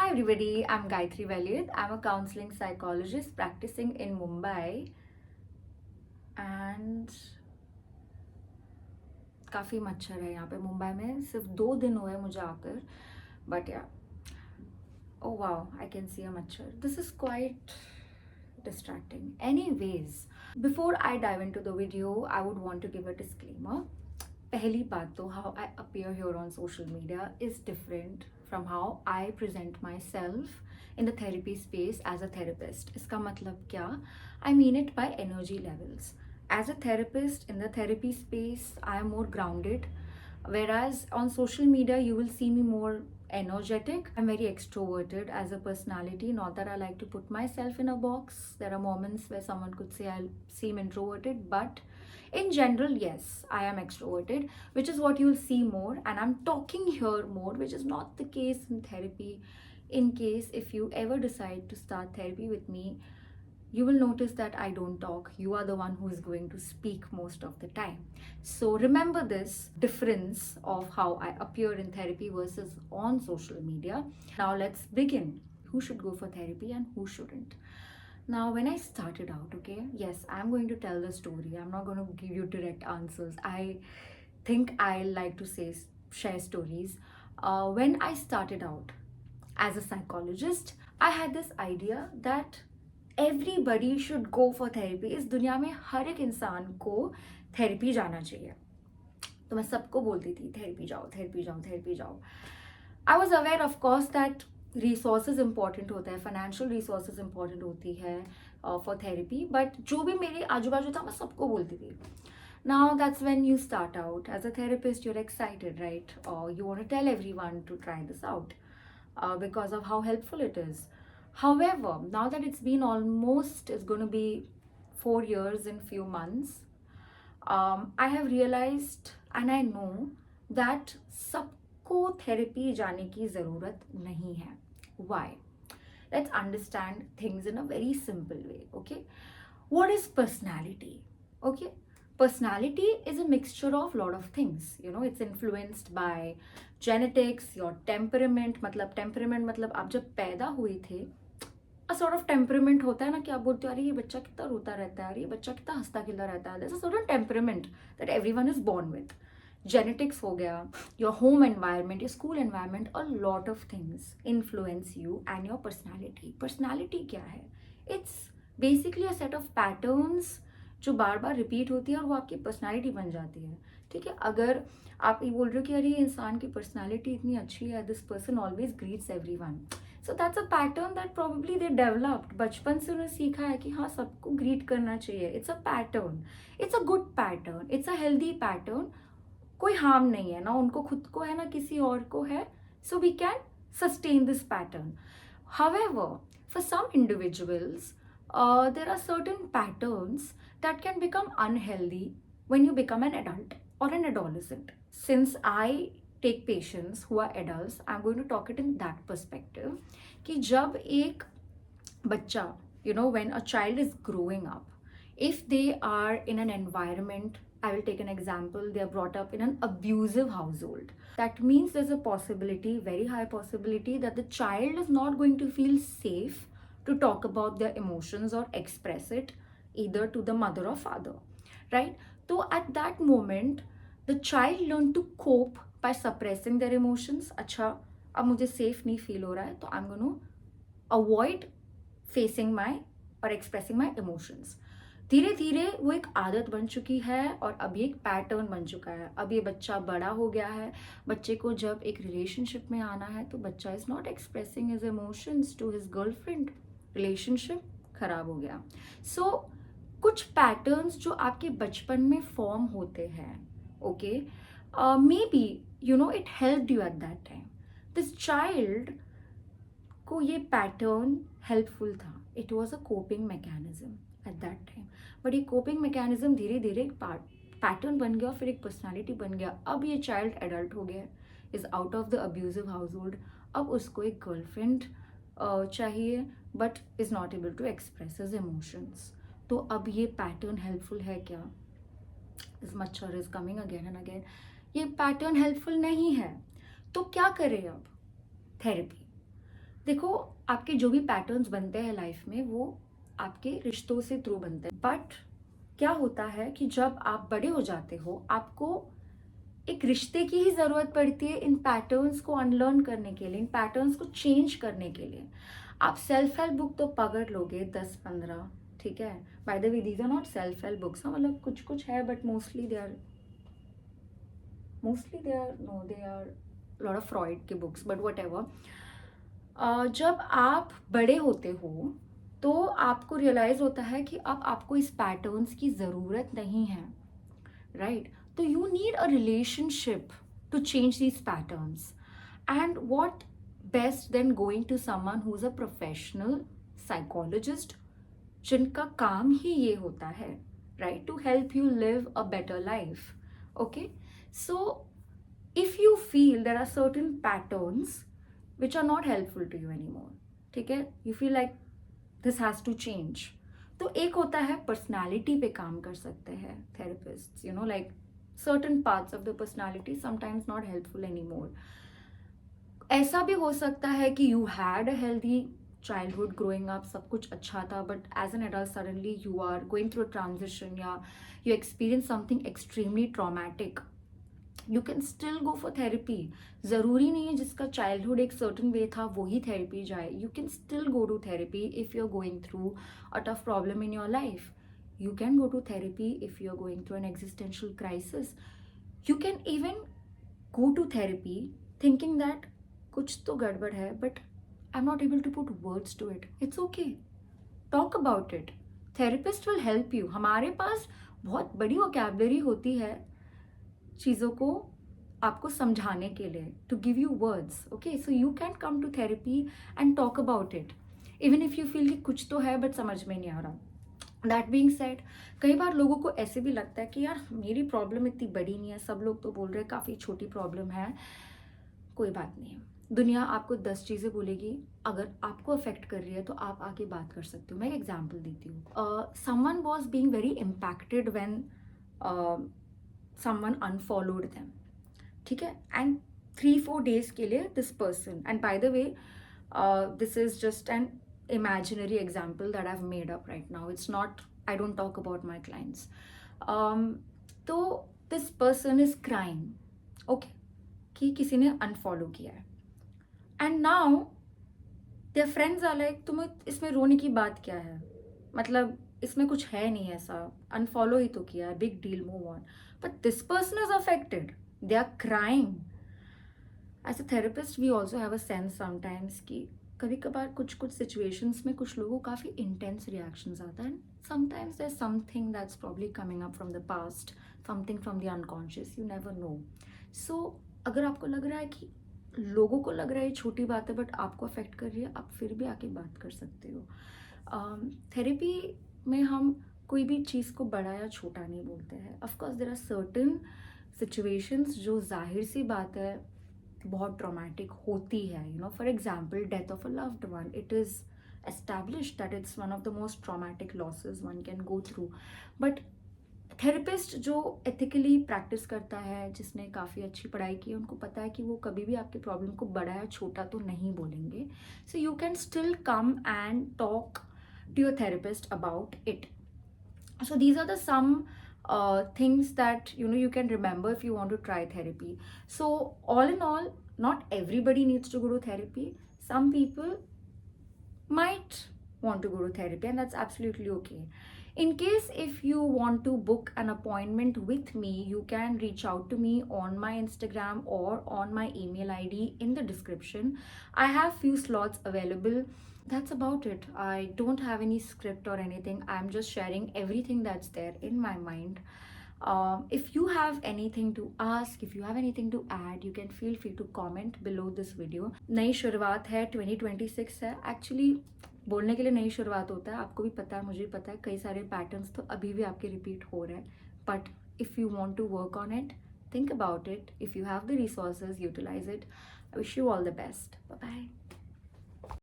Hi everybody, I'm Gayatri. I'm a counseling psychologist practicing in Mumbai and काफ़ी मच्छर है यहाँ पे मुंबई में. सिर्फ 2 दिन हुए मुझे आकर, but yeah. Oh wow, I can see a machhar. This is quite distracting. Anyways, before I dive into the video, I would want to give a disclaimer. पहली बात तो how I appear here on social media is different from how I present myself in the therapy space as a therapist. इसका मतलब क्या? I mean it by energy levels. As a therapist in the therapy space, I am more grounded, whereas on social media you will see me more energetic. I'm very extroverted as a personality, not that I like to put myself in a box. There are moments where someone could say I seem introverted, but in general, yes, I am extroverted, which is what you'll see more, and I'm talking here more, which is not the case in therapy. In case if you ever decide to start therapy with me, you will notice that I don't talk. You are the one who is going to speak most of the time. So remember this difference of how I appear in therapy versus on social media. Now let's begin. Who should go for therapy and who shouldn't? Now, when I started out, okay, yes, I'm going to tell the story. I'm not going to give you direct answers. I think I like to share stories. When I started out as a psychologist, I had this idea that everybody should go for therapy. इस दुनिया में हर एक इंसान को therapy जाना चाहिए. तो मैं सबको बोलती थी थेरेपी जाओ, थेरेपी जाओ, थेरेपी जाओ. I was aware, of course, that resources important होता है, फाइनेंशियल रिसोर्सेज इंपॉर्टेंट होती है फॉर थेरेपी, बट जो भी मेरे आजू बाजू था मैं सबको बोलती थी. Now that's when you start out as a therapist, you are excited, right? You want to tell everyone to try this out because of how helpful it is. However, now that it's been almost, it's going to be 4 years in few months, I have realized and I know that सबको therapy जाने की ज़रूरत नहीं है. Why? Let's understand things in a very simple way, okay? What is personality? Okay? Personality is a mixture of lot of things. You know, it's influenced by genetics, your temperament. मतलब temperament मतलब आप जब पैदा हुए थे, a sort of temperament होता है ना कि आप बोलते हो अरे ये बच्चा कितना रोता रहता है, अरे ये बच्चा कितना हंसता खिलता रहता है. There's a certain temperament that everyone is born with. Genetics हो गया, your home environment, your school environment, a lot of things influence you and your personality. Personality क्या है? It's basically a set of patterns जो बार बार repeat होती है और वो आपकी पर्सनैलिटी बन जाती है. ठीक है, अगर आप ये बोल रहे हो कि अरे इंसान की पर्सनैलिटी इतनी अच्छी है, this person always greets everyone, so that's a pattern that probably they developed. बचपन से उन्होंने सीखा है कि हाँ सबको ग्रीट करना चाहिए. It's a pattern, it's a good pattern, it's a healthy pattern. कोई हार्म नहीं है ना उनको, खुद को है ना किसी और को है. So we can sustain this pattern. However, for some individuals there are certain patterns that can become unhealthy when you become an adult or an adolescent. Since I take patients who are adults, I'm going to talk it in that perspective कि जब एक बच्चा, you know, when a child is growing up, if they are in an environment, I will take an example, they are brought up in an abusive household. That means there's a possibility, very high possibility, that the child is not going to feel safe to talk about their emotions or express it either to the mother or father, right? So at that moment, the child learn to cope by suppressing their emotions. अच्छा, अब मुझे safe नहीं feel हो रहा है, तो I'm going to avoid facing my or expressing my emotions. धीरे धीरे वो एक आदत बन चुकी है और अब ये एक पैटर्न बन चुका है. अब ये बच्चा बड़ा हो गया है, बच्चे को जब एक रिलेशनशिप में आना है तो बच्चा is not expressing his emotions to his girlfriend. Relationship खराब हो गया. सो कुछ पैटर्न्स जो आपके बचपन में फॉर्म होते हैं, okay, may be you know it helped you at that time. This child को ये पैटर्न हेल्पफुल था. It was a coping mechanism at that time. But ये कोपिंग मैकेनिज्म धीरे धीरे एक पैटर्न बन गया, फिर एक पर्सनालिटी बन गया. अब ये चाइल्ड एडल्ट हो गया, is out of the abusive household. अब उसको एक गर्लफ्रेंड चाहिए, but is not able to express his emotions. तो अब ये पैटर्न हेल्पफुल है क्या? दिस मच्छर is coming again and again. ये पैटर्न हेल्पफुल नहीं है. तो क्या करें अब? थेरेपी. देखो, आपके जो भी पैटर्न्स बनते हैं लाइफ में वो आपके रिश्तों से थ्रू बनते हैं, बट क्या होता है कि जब आप बड़े हो जाते हो आपको एक रिश्ते की ही जरूरत पड़ती है इन पैटर्न्स को अनलर्न करने के लिए, इन पैटर्न्स को चेंज करने के लिए। आप सेल्फ हेल्प बुक तो पकड़ लोगे 10-15, ठीक है। By the way these are not self help books, मतलब कुछ कुछ है but mostly they are lot of Freud के बुक्स, बट वट एवर। जब आप बड़े होते हो तो आपको रियलाइज होता है कि अब आपको इस पैटर्न्स की ज़रूरत नहीं है, राइट? तो you need a relationship to change these patterns, and what best then going to someone who is a professional psychologist, जिनका काम ही ये होता है, right, to help you live a better life. Okay, so if you feel there are certain patterns which are not helpful to you anymore, ठीक है, you feel like this has to change, तो एक होता है personality पे काम कर सकते हैं therapist, you know, like certain parts of the personality sometimes not helpful anymore। ऐसा भी हो सकता है कि you had a healthy childhood growing up, सब कुछ अच्छा था, but as an adult suddenly you are going through a transition या you experience something extremely traumatic, you can still go for therapy. ज़रूरी नहीं है जिसका चाइल्डहुड एक सर्टन वे था वही थेरेपी जाए, you can still go to therapy if you are going through a tough problem in your life. You can go to therapy if you are going through an existential crisis. You can even go to therapy thinking that कुछ तो गड़बड़ है but I am not able to put words to it, it's okay, talk about it, therapist will help you. हमारे पास बहुत बड़ी vocabulary होती है चीज़ों को आपको समझाने के लिए, to give you words. Okay, so you can come to therapy and talk about it even if you feel कि कुछ तो है बट समझ में नहीं आ रहा। दैट बीइंग सेड, कई बार लोगों को ऐसे भी लगता है कि यार मेरी प्रॉब्लम इतनी बड़ी नहीं है, सब लोग तो बोल रहे हैं काफ़ी छोटी प्रॉब्लम है। कोई बात नहीं है, दुनिया आपको 10 चीज़ें बोलेगी, अगर आपको अफेक्ट कर रही है तो आप आके बात कर सकते हो। मैं एक एग्जाम्पल देती हूँ। Someone was being very impacted when someone unfollowed them, ठीक है, and 3-4 days के लिए this person, and by the way this is just an imaginary example that I've made up right now, it's not, I don't talk about my clients। तो this person is crying, okay, कि किसी ने unfollow किया है, and now their friends are like तुम्हें इसमें रोने की बात क्या है, मतलब इसमें कुछ है नहीं ऐसा, अनफॉलो ही तो किया है, big deal, move on. But this person is affected, they are crying. As a therapist we also have a sense sometimes कि कभी कभार कुछ कुछ सिचुएशंस में कुछ लोगों को काफ़ी इंटेंस रिएक्शंस आता है, sometimes there something that's probably coming up from the past, something from the unconscious, you never know. So अगर आपको लग रहा है कि लोगों को लग रहा है ये छोटी बात है बट आपको अफेक्ट कर रही है, आप फिर भी आके बात कर सकते हो। थेरेपी में हम कोई भी चीज़ को बड़ा या छोटा नहीं बोलते हैं। Of course there are certain situations जो जाहिर सी बात है बहुत ट्रॉमेटिक होती है, you know, for example death of a loved one, it is established that it's one of the most traumatic losses one can go through, but therapist जो ethically practice करता है, जिसने काफ़ी अच्छी पढ़ाई की है, उनको पता है कि वो कभी भी आपके प्रॉब्लम को बड़ा या छोटा तो नहीं बोलेंगे। सो you can still come and talk to your therapist about it. So these are the some things that you can remember if you want to try therapy. So all in all, not everybody needs to go to therapy. Some people might want to go to therapy and that's absolutely okay. In case if you want to book an appointment with me, you can reach out to me on my Instagram or on my email ID in the description. I have few slots available. That's about it. I don't have any script or anything. I'm just sharing everything that's there in my mind. If you have anything to ask, if you have anything to add, you can feel free to comment below this video. नई शुरुआत है, 2026 है। Actually बोलने के लिए नई शुरुआत होता है, आपको भी पता है, मुझे भी पता है, कई सारे पैटर्न्स तो अभी भी आपके रिपीट हो रहे हैं, but if you want to work on it, think about it. If you have the resources, utilize it. I wish you all the best. Bye bye.